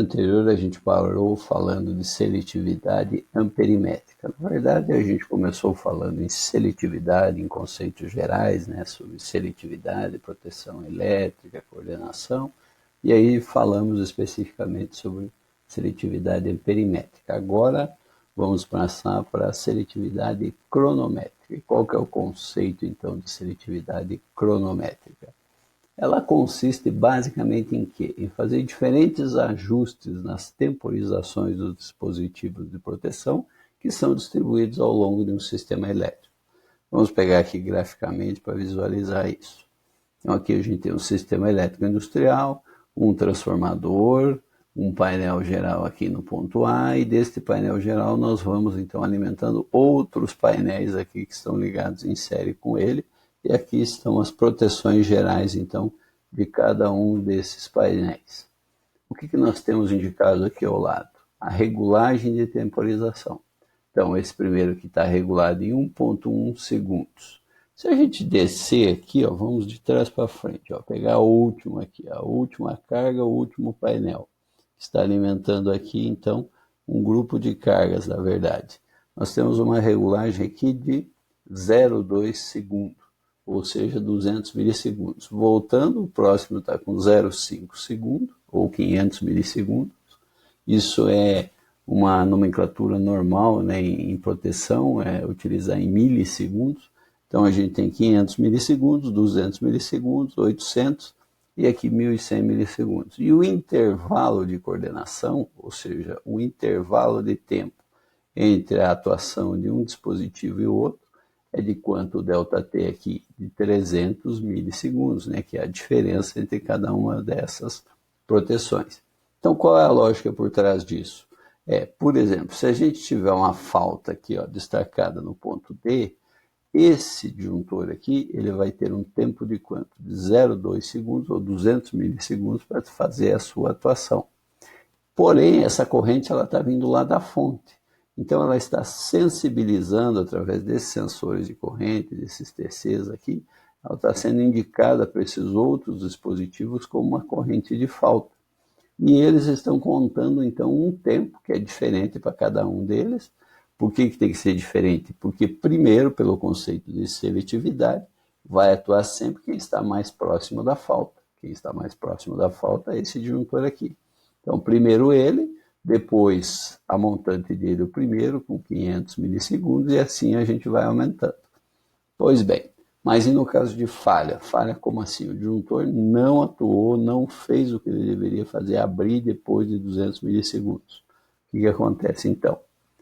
anterior a gente parou falando de seletividade amperimétrica. Na verdade, a gente começou falando em seletividade, em conceitos gerais, né, sobre seletividade, proteção elétrica, coordenação, e aí falamos especificamente sobre seletividade amperimétrica. Agora vamos passar para a seletividade cronométrica. E qual que é o conceito, então, de seletividade cronométrica? Ela consiste basicamente em quê? Em fazer diferentes ajustes nas temporizações dos dispositivos de proteção que são distribuídos ao longo de um sistema elétrico. Vamos pegar aqui graficamente para visualizar isso. Então aqui a gente tem um sistema elétrico industrial, um transformador, um painel geral aqui no ponto A, e deste painel geral nós vamos então alimentando outros painéis aqui que estão ligados em série com ele, e aqui estão as proteções gerais, então, de cada um desses painéis. O que nós temos indicado aqui ao lado? A regulagem de temporização. Então, esse primeiro que está regulado em 1,1 segundos. Se a gente descer aqui, ó, vamos de trás para frente, ó, pegar o último aqui, a última carga, o último painel, que está alimentando aqui, então, um grupo de cargas, na verdade. Nós temos uma regulagem aqui de 0,2 segundos. Ou seja, 200 milissegundos. Voltando, o próximo está com 0,5 segundos, ou 500 milissegundos. Isso é uma nomenclatura normal, né, em proteção, é utilizar em milissegundos. Então, a gente tem 500 milissegundos, 200 milissegundos, 800 e aqui 1.100 milissegundos. E o intervalo de coordenação, ou seja, o intervalo de tempo entre a atuação de um dispositivo e o outro, é de quanto o ΔT aqui? De 300 milissegundos, né? Que é a diferença entre cada uma dessas proteções. Então, qual é a lógica por trás disso? Por exemplo, se a gente tiver uma falta aqui, ó, destacada no ponto D, esse disjuntor aqui, ele vai ter um tempo de quanto? De 0,2 segundos ou 200 milissegundos para fazer a sua atuação. Porém, essa corrente está vindo lá da fonte. Então, ela está sensibilizando, através desses sensores de corrente, desses TCs aqui, ela está sendo indicada para esses outros dispositivos como uma corrente de falta. E eles estão contando, então, um tempo que é diferente para cada um deles. Por que tem que ser diferente? Porque, primeiro, pelo conceito de seletividade, vai atuar sempre quem está mais próximo da falta. Quem está mais próximo da falta é esse disjuntor aqui. Então, primeiro ele, depois a montante dele, o primeiro, com 500 milissegundos, e assim a gente vai aumentando. Pois bem, mas e no caso de falha? Falha como assim? O disjuntor não atuou, não fez o que ele deveria fazer, abrir depois de 200 milissegundos. O que acontece então?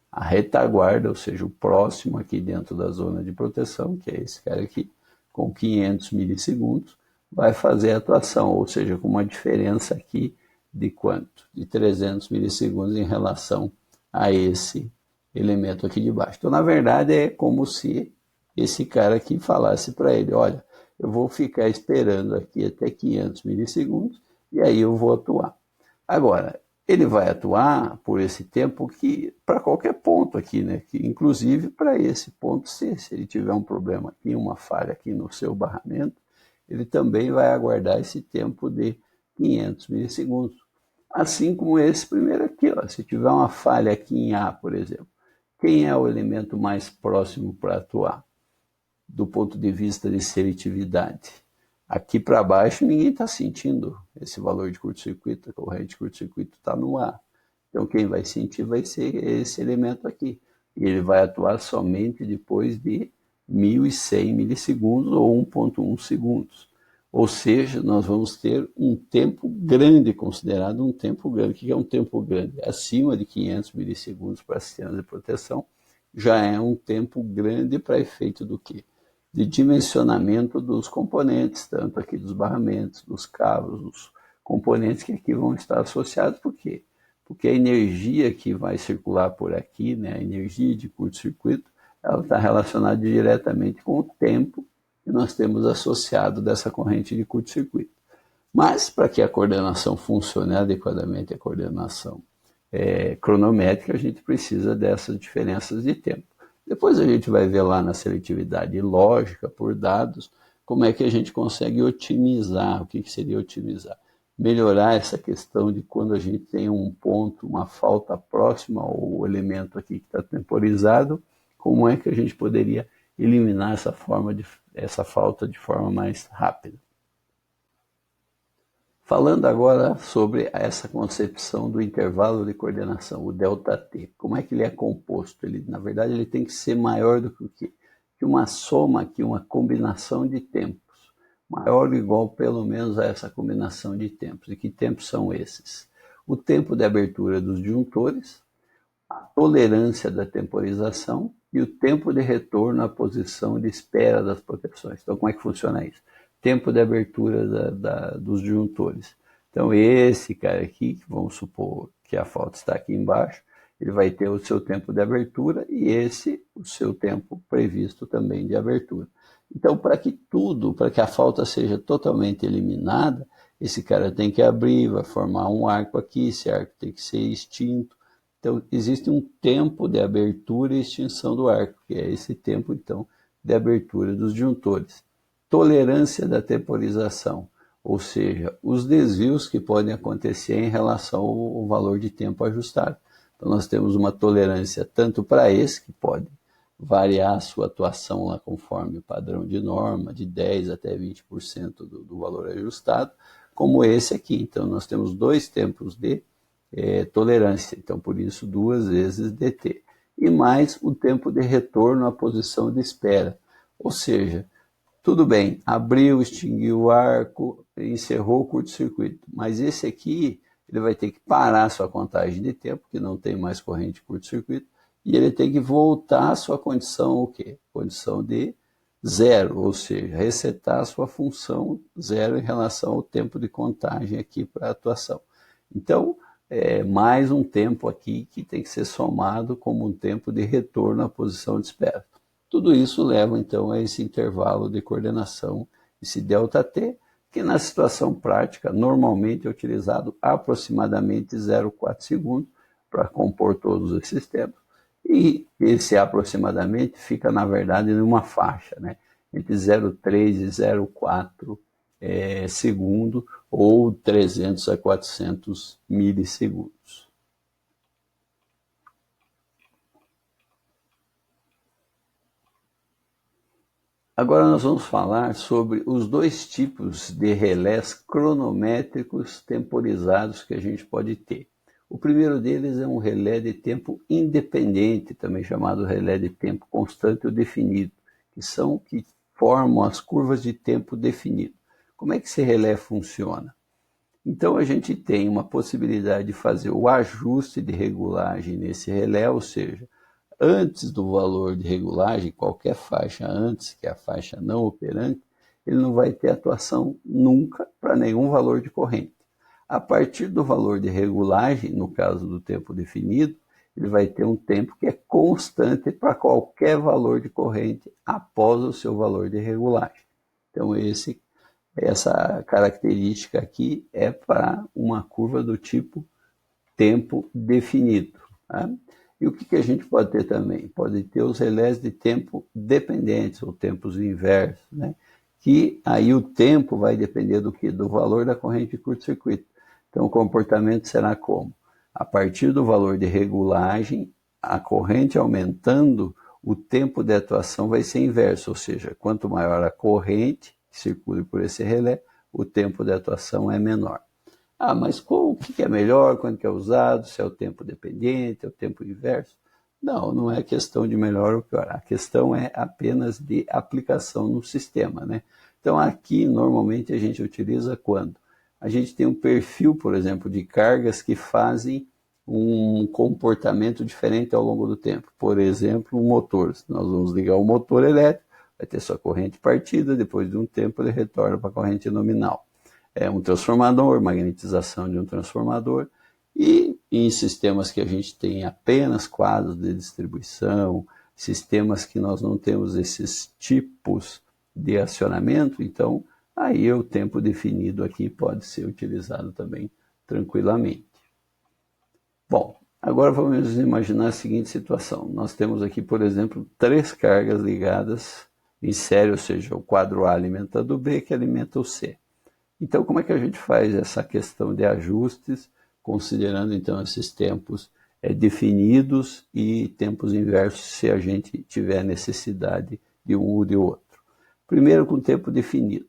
A retaguarda, ou seja, o próximo aqui dentro da zona de proteção, que é esse cara aqui, com 500 milissegundos, vai fazer a atuação, ou seja, com uma diferença aqui de quanto? De 300 milissegundos em relação a esse elemento aqui de baixo. Então, na verdade, é como se esse cara aqui falasse para ele, olha, eu vou ficar esperando aqui até 500 milissegundos e aí eu vou atuar. Agora, ele vai atuar por esse tempo que para qualquer ponto aqui, né? Que, inclusive para esse ponto C, se ele tiver um problema aqui, uma falha aqui no seu barramento, ele também vai aguardar esse tempo de 500 milissegundos. Assim como esse primeiro aqui, ó, se tiver uma falha aqui em A, por exemplo, quem é o elemento mais próximo para atuar do ponto de vista de seletividade? Aqui para baixo ninguém está sentindo esse valor de curto-circuito, a corrente de curto-circuito está no A. Então quem vai sentir vai ser esse elemento aqui. E ele vai atuar somente depois de 1.100 milissegundos ou 1,1 segundos. Ou seja, nós vamos ter um tempo grande, considerado um tempo grande. O que é um tempo grande? Acima de 500 milissegundos para sistemas de proteção, já é um tempo grande para efeito do quê? De dimensionamento dos componentes, tanto aqui dos barramentos, dos cabos, dos componentes que aqui vão estar associados. Por quê? Porque a energia que vai circular por aqui, né, a energia de curto-circuito, ela está relacionada diretamente com o tempo que nós temos associado dessa corrente de curto-circuito. Mas, para que a coordenação funcione adequadamente, a coordenação cronométrica, a gente precisa dessas diferenças de tempo. Depois a gente vai ver lá na seletividade lógica, por dados, como é que a gente consegue otimizar. O que seria otimizar? melhorar essa questão de quando a gente tem um ponto, uma falta próxima ao elemento aqui que está temporizado, como é que a gente poderia eliminar essa falta de forma mais rápida. Falando agora sobre essa concepção do intervalo de coordenação, o ΔT. Como é que ele é composto? Na verdade, ele tem que ser maior do que uma soma aqui, uma combinação de tempos. Maior ou igual, pelo menos, a essa combinação de tempos. E que tempos são esses? O tempo de abertura dos disjuntores, a tolerância da temporização e o tempo de retorno à posição de espera das proteções. Então, como é que funciona isso? Tempo de abertura dos disjuntores. Então, esse cara aqui, vamos supor que a falta está aqui embaixo, ele vai ter o seu tempo de abertura e esse, o seu tempo previsto também de abertura. Então, para que a falta seja totalmente eliminada, esse cara tem que abrir, vai formar um arco aqui, esse arco tem que ser extinto. Então, existe um tempo de abertura e extinção do arco, que é esse tempo, então, de abertura dos disjuntores. Tolerância da temporização, ou seja, os desvios que podem acontecer em relação ao valor de tempo ajustado. Então, nós temos uma tolerância tanto para esse, que pode variar a sua atuação lá conforme o padrão de norma, de 10% até 20% do valor ajustado, como esse aqui. Então, nós temos dois tempos de tolerância, então por isso 2 vezes dt. E mais o tempo de retorno à posição de espera, ou seja, tudo bem, abriu, extinguiu o arco, encerrou o curto-circuito, mas esse aqui ele vai ter que parar a sua contagem de tempo, que não tem mais corrente de curto-circuito, e ele tem que voltar à sua condição, o quê? Condição de zero, ou seja, resetar a sua função zero em relação ao tempo de contagem aqui para a atuação. Então, mais um tempo aqui que tem que ser somado como um tempo de retorno à posição de espera. Tudo isso leva, então, a esse intervalo de coordenação, esse ΔT, que na situação prática normalmente é utilizado aproximadamente 0,4 segundos para compor todos esses tempos. E esse aproximadamente fica, na verdade, numa faixa, né? Entre 0,3 e 0,4 segundo ou 300 a 400 milissegundos. Agora nós vamos falar sobre os dois tipos de relés cronométricos temporizados que a gente pode ter. O primeiro deles é um relé de tempo independente, também chamado relé de tempo constante ou definido, que formam as curvas de tempo definido. Como é que esse relé funciona? Então a gente tem uma possibilidade de fazer o ajuste de regulagem nesse relé, ou seja, antes do valor de regulagem, qualquer faixa antes, que é a faixa não operante, ele não vai ter atuação nunca para nenhum valor de corrente. A partir do valor de regulagem, no caso do tempo definido, ele vai ter um tempo que é constante para qualquer valor de corrente após o seu valor de regulagem. Então essa característica aqui é para uma curva do tipo tempo definido. Tá? E o que a gente pode ter também? Pode ter os relés de tempo dependentes, ou tempos inversos, né? Que aí o tempo vai depender do quê? Do valor da corrente de curto-circuito. Então o comportamento será como? A partir do valor de regulagem, a corrente aumentando, o tempo de atuação vai ser inverso, ou seja, quanto maior a corrente que circule por esse relé, o tempo de atuação é menor. Ah, mas o que é melhor, quando que é usado, se é o tempo dependente, é o tempo inverso? Não, não é questão de melhor ou pior, a questão é apenas de aplicação no sistema, né? Então aqui, normalmente, a gente utiliza quando? A gente tem um perfil, por exemplo, de cargas que fazem um comportamento diferente ao longo do tempo. Por exemplo, um motor. Se nós vamos ligar o motor elétrico, vai ter sua corrente partida, depois de um tempo ele retorna para a corrente nominal. É um transformador, magnetização de um transformador, e em sistemas que a gente tem apenas quadros de distribuição, sistemas que nós não temos esses tipos de acionamento, então aí o tempo definido aqui pode ser utilizado também tranquilamente. Bom, agora vamos imaginar a seguinte situação. Nós temos aqui, por exemplo, 3 cargas ligadas em série, ou seja, o quadro A alimenta do B, que alimenta o C. Então, como é que a gente faz essa questão de ajustes, considerando então esses tempos definidos e tempos inversos, se a gente tiver necessidade de um ou de outro? Primeiro, com tempo definido.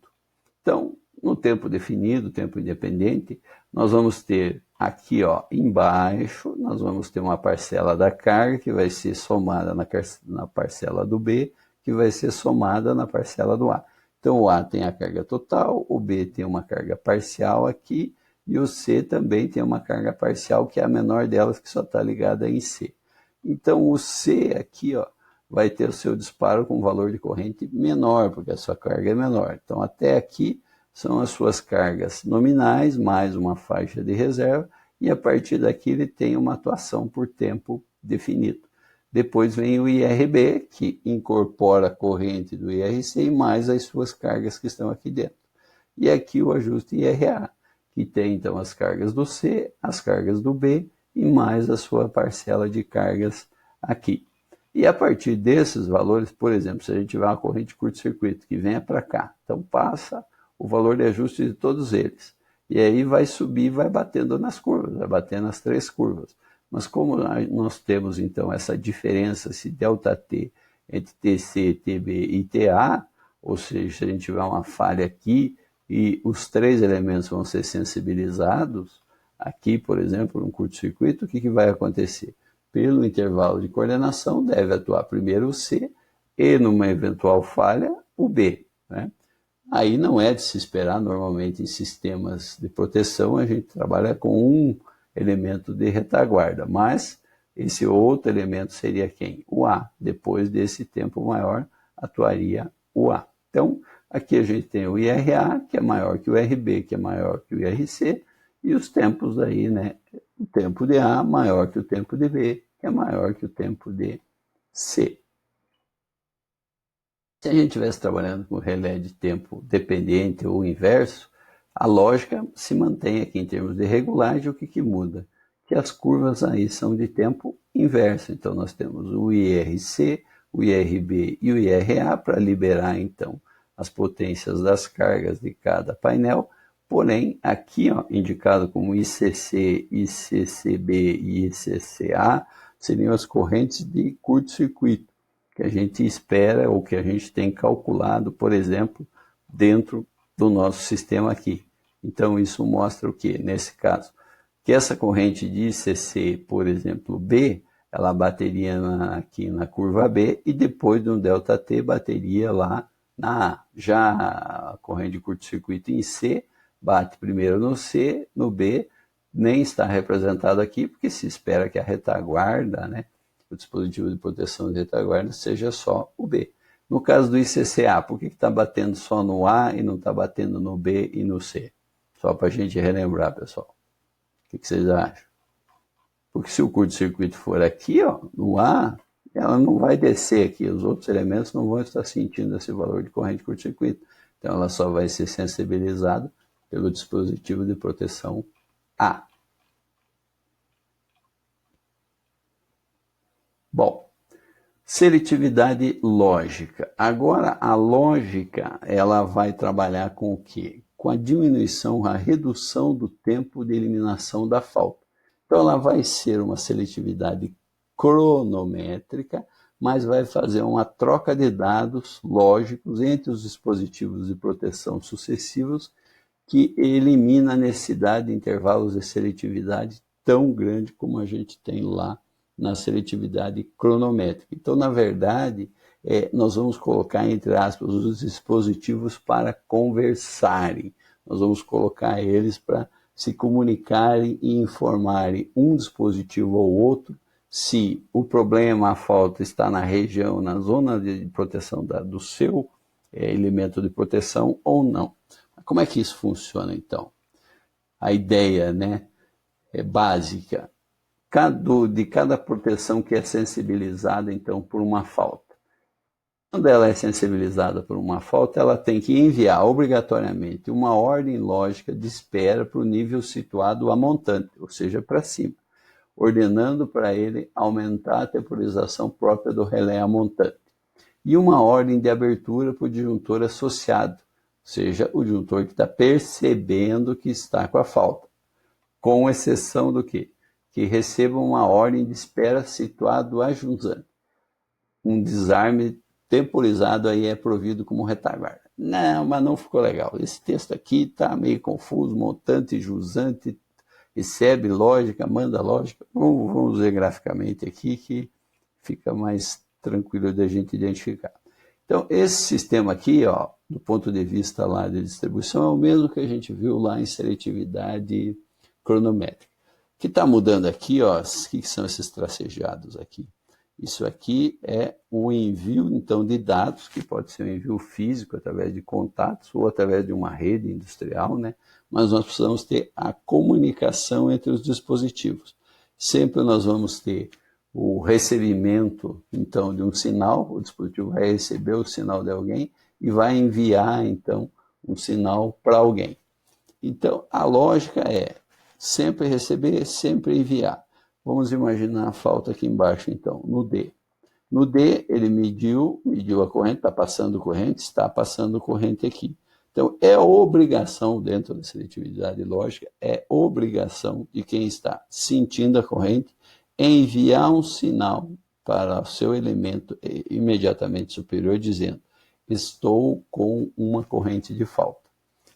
Então, no tempo definido, tempo independente, nós vamos ter aqui, ó, embaixo, nós vamos ter uma parcela da carga que vai ser somada na parcela do B, que vai ser somada na parcela do A. Então, o A tem a carga total, o B tem uma carga parcial aqui, e o C também tem uma carga parcial, que é a menor delas, que só está ligada em C. Então, o C aqui, ó, vai ter o seu disparo com valor de corrente menor, porque a sua carga é menor. Então, até aqui são as suas cargas nominais, mais uma faixa de reserva, e a partir daqui ele tem uma atuação por tempo definido. Depois vem o IRB, que incorpora a corrente do IRC e mais as suas cargas que estão aqui dentro. E aqui o ajuste IRA, que tem então as cargas do C, as cargas do B e mais a sua parcela de cargas aqui. E a partir desses valores, por exemplo, se a gente tiver uma corrente de curto-circuito que venha para cá, então passa o valor de ajuste de todos eles. E aí vai subir, vai batendo nas curvas, vai batendo nas três curvas. Mas como nós temos então essa diferença, esse ΔT entre TC, TB e TA, ou seja, se a gente tiver uma falha aqui e os três elementos vão ser sensibilizados, aqui, por exemplo, num curto-circuito, o que vai acontecer? Pelo intervalo de coordenação, deve atuar primeiro o C e, numa eventual falha, o B, né? Aí não é de se esperar, normalmente em sistemas de proteção a gente trabalha com um elemento de retaguarda, mas esse outro elemento seria quem? O A. Depois desse tempo maior, atuaria o A. Então, aqui a gente tem o IRA, que é maior que o RB, que é maior que o IRC, e os tempos aí, né? O tempo de A maior que o tempo de B, que é maior que o tempo de C. Se a gente estivesse trabalhando com relé de tempo dependente ou inverso, a lógica se mantém aqui em termos de regulagem. O que muda? Que as curvas aí são de tempo inverso. Então, nós temos o IRC, o IRB e o IRA para liberar, então, as potências das cargas de cada painel. Porém, aqui, ó, indicado como ICC, ICCB e ICCA, seriam as correntes de curto-circuito que a gente espera ou que a gente tem calculado, por exemplo, dentro do nosso sistema aqui. Então, isso mostra o que? Nesse caso, que essa corrente de ICC, por exemplo, B, ela bateria aqui na curva B e depois de um ΔT bateria lá na A. Já a corrente de curto-circuito em C bate primeiro no C, no B, nem está representado aqui, porque se espera que a retaguarda, né, o dispositivo de proteção de retaguarda, seja só o B. No caso do ICCA, por que está batendo só no A e não está batendo no B e no C? Só para a gente relembrar, pessoal. O que vocês acham? Porque se o curto-circuito for aqui, ó, no A, ela não vai descer aqui, os outros elementos não vão estar sentindo esse valor de corrente de curto-circuito. Então ela só vai ser sensibilizada pelo dispositivo de proteção A. Bom, seletividade lógica. Agora, a lógica, ela vai trabalhar com o quê? Com a diminuição, a redução do tempo de eliminação da falta. Então, ela vai ser uma seletividade cronométrica, mas vai fazer uma troca de dados lógicos entre os dispositivos de proteção sucessivos que elimina a necessidade de intervalos de seletividade tão grande como a gente tem lá na seletividade cronométrica. Então, na verdade, nós vamos colocar, entre aspas, os dispositivos para conversarem. Nós vamos colocar eles para se comunicarem e informarem um dispositivo ou outro se o problema, a falta está na região, na zona de proteção do seu elemento de proteção ou não. Como é que isso funciona, então? A ideia, né, é básica de cada proteção que é sensibilizada, então, por uma falta. Quando ela é sensibilizada por uma falta, ela tem que enviar obrigatoriamente uma ordem lógica de espera para o nível situado a montante, ou seja, para cima, ordenando para ele aumentar a temporização própria do relé a montante. E uma ordem de abertura para o disjuntor associado, seja, o disjuntor que está percebendo que está com a falta, com exceção do quê? Que receba uma ordem de espera situado a jusante. Um desarme temporizado aí é provido como retaguarda. Não, mas não ficou legal. Esse texto aqui está meio confuso, montante, jusante, recebe lógica, manda lógica. Vamos ver graficamente aqui que fica mais tranquilo da gente identificar. Então, esse sistema aqui, ó, do ponto de vista lá de distribuição, é o mesmo que a gente viu lá em seletividade cronométrica. O que está mudando aqui, ó, o que são esses tracejados aqui? Isso aqui é o envio, então, de dados, que pode ser um envio físico, através de contatos, ou através de uma rede industrial, né? Mas nós precisamos ter a comunicação entre os dispositivos. Sempre nós vamos ter o recebimento, então, de um sinal, o dispositivo vai receber o sinal de alguém e vai enviar, então, um sinal para alguém. Então, a lógica é sempre receber, sempre enviar. Vamos imaginar a falta aqui embaixo, então, no D. No D, ele mediu a corrente, está passando corrente aqui. Então, é obrigação, dentro da seletividade lógica, é obrigação de quem está sentindo a corrente enviar um sinal para o seu elemento imediatamente superior, dizendo: estou com uma corrente de falta.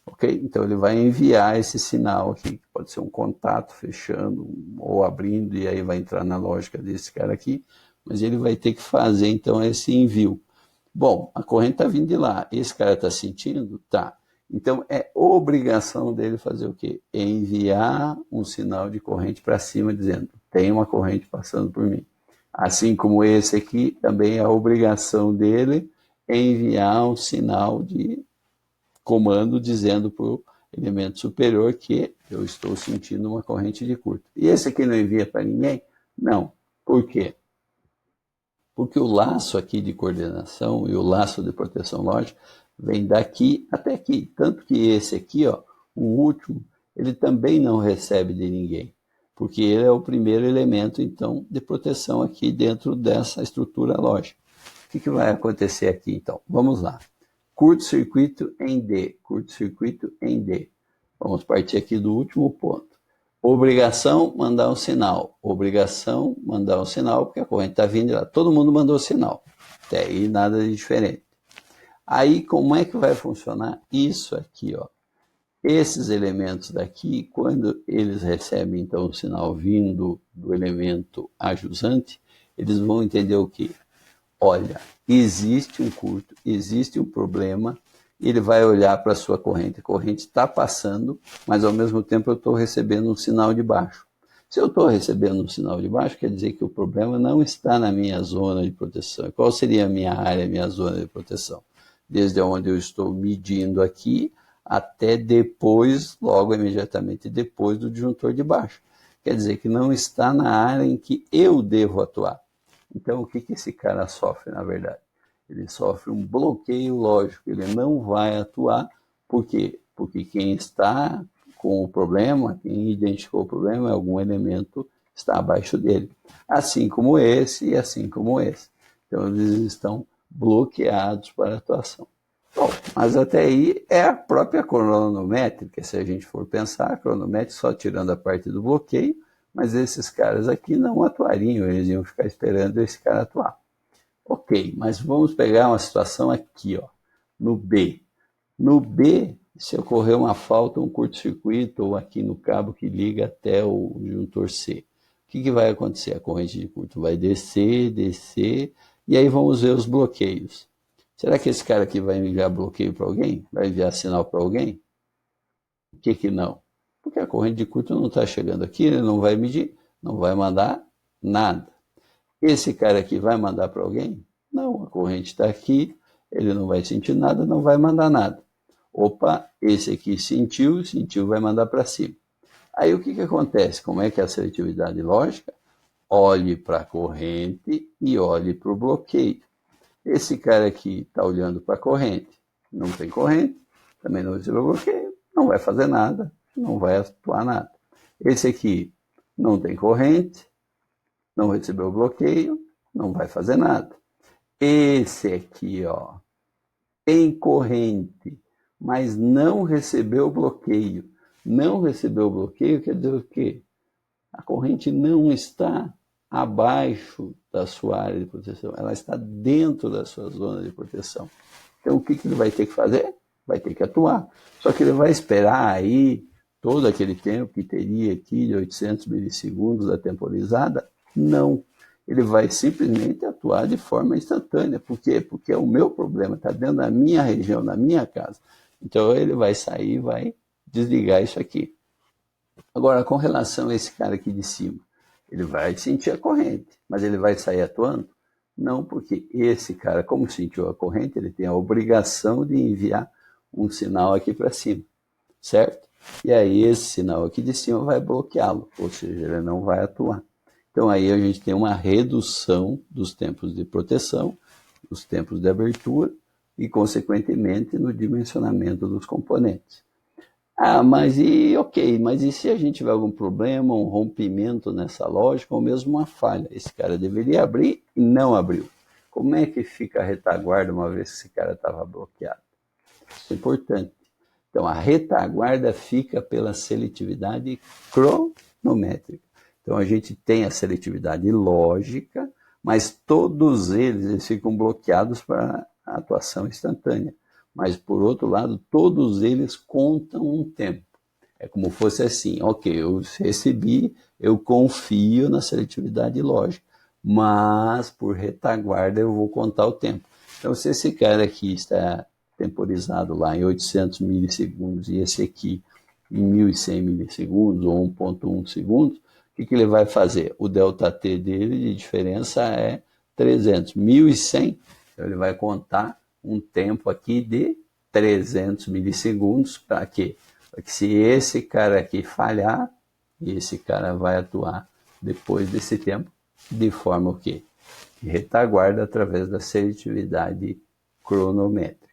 Ok? Então ele vai enviar esse sinal aqui, que pode ser um contato fechando ou abrindo, e aí vai entrar na lógica desse cara aqui, mas ele vai ter que fazer então esse envio. Bom, a corrente está vindo de lá, esse cara está sentindo? Tá. Então é obrigação dele fazer o quê? Enviar um sinal de corrente para cima, dizendo: tem uma corrente passando por mim. Assim como esse aqui, também é a obrigação dele enviar um sinal de comando dizendo para o elemento superior que eu estou sentindo uma corrente de curto. E esse aqui não envia para ninguém? Não. Por quê? Porque o laço aqui de coordenação e o laço de proteção lógica vem daqui até aqui. Tanto que esse aqui, ó, o último, ele também não recebe de ninguém, porque ele é o primeiro elemento, então, de proteção aqui dentro dessa estrutura lógica. O que vai acontecer aqui, então? Vamos lá. Curto-circuito em D, curto-circuito em D. Vamos partir aqui do último ponto. Obrigação, mandar um sinal. Obrigação, mandar um sinal, porque a corrente está vindo lá. Todo mundo mandou sinal. Até aí nada de diferente. Aí, como é que vai funcionar isso aqui, ó? Esses elementos daqui, quando eles recebem, então, o sinal vindo do elemento ajusante, eles vão entender o quê? Olha, existe um curto, existe um problema, ele vai olhar para a sua corrente, a corrente está passando, mas ao mesmo tempo eu estou recebendo um sinal de baixo. Se eu estou recebendo um sinal de baixo, quer dizer que o problema não está na minha zona de proteção. Qual seria a minha área, a minha zona de proteção? Desde onde eu estou medindo aqui até depois, logo imediatamente depois do disjuntor de baixo. Quer dizer que não está na área em que eu devo atuar. Então, o que esse cara sofre, na verdade? Ele sofre um bloqueio lógico, ele não vai atuar. Por quê? Porque quem está com o problema, quem identificou o problema, é algum elemento que está abaixo dele. Assim como esse e assim como esse. Então, eles estão bloqueados para atuação. Bom, mas até aí é a própria cronométrica, se a gente for pensar, a cronométrica só tirando a parte do bloqueio, mas esses caras aqui não atuariam, eles iam ficar esperando esse cara atuar. Ok, mas vamos pegar uma situação aqui, ó, no B. No B, se ocorrer uma falta, um curto-circuito, ou aqui no cabo que liga até o juntor C, o que vai acontecer? A corrente de curto vai descer, descer, e aí vamos ver os bloqueios. Será que esse cara aqui vai enviar bloqueio para alguém? Vai enviar sinal para alguém? Por que não? Porque a corrente de curto não está chegando aqui, ele não vai medir, não vai mandar nada. Esse cara aqui vai mandar para alguém? Não, a corrente está aqui, ele não vai sentir nada, não vai mandar nada. Opa, esse aqui sentiu, vai mandar para cima. Aí o que acontece? Como é que é a seletividade lógica? Olhe para a corrente e olhe para o bloqueio. Esse cara aqui está olhando para a corrente, não tem corrente, também não recebeu bloqueio, não vai fazer nada, não vai atuar nada. Esse aqui não tem corrente, não recebeu bloqueio, não vai fazer nada. Esse aqui, ó, tem corrente, mas não recebeu bloqueio. Não recebeu bloqueio quer dizer o quê? A corrente não está abaixo da sua área de proteção, ela está dentro da sua zona de proteção. Então, o que ele vai ter que fazer? Vai ter que atuar. Só que ele vai esperar aí todo aquele tempo que teria aqui de 800 milissegundos da temporizada? Não. Ele vai simplesmente atuar de forma instantânea. Por quê? Porque o meu problema está dentro da minha região, na minha casa. Então, ele vai sair e vai desligar isso aqui. Agora, com relação a esse cara aqui de cima, ele vai sentir a corrente, mas ele vai sair atuando? Não, porque esse cara, como sentiu a corrente, ele tem a obrigação de enviar um sinal aqui para cima, certo? E aí esse sinal aqui de cima vai bloqueá-lo, ou seja, ele não vai atuar. Então aí a gente tem uma redução dos tempos de proteção, dos tempos de abertura e, consequentemente, no dimensionamento dos componentes. Ah, mas e se a gente tiver algum problema, um rompimento nessa lógica, ou mesmo uma falha? Esse cara deveria abrir e não abriu. Como é que fica a retaguarda uma vez que esse cara estava bloqueado? Isso é importante. Então, a retaguarda fica pela seletividade cronométrica. Então, a gente tem a seletividade lógica, mas todos eles ficam bloqueados para a atuação instantânea. Mas, por outro lado, todos eles contam um tempo. É como fosse assim, ok, eu recebi, eu confio na seletividade lógica, mas por retaguarda eu vou contar o tempo. Então, se esse cara aqui está temporizado lá em 800 milissegundos e esse aqui em 1100 milissegundos ou 1.1 segundos, o que ele vai fazer? O ΔT dele de diferença é 300. 1100, então ele vai contar um tempo aqui de 300 milissegundos. Para quê? Para que se esse cara aqui falhar, esse cara vai atuar depois desse tempo de forma o quê? De retaguarda através da seletividade cronométrica.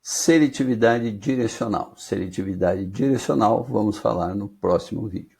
Seletividade direcional. Seletividade direcional, vamos falar no próximo vídeo.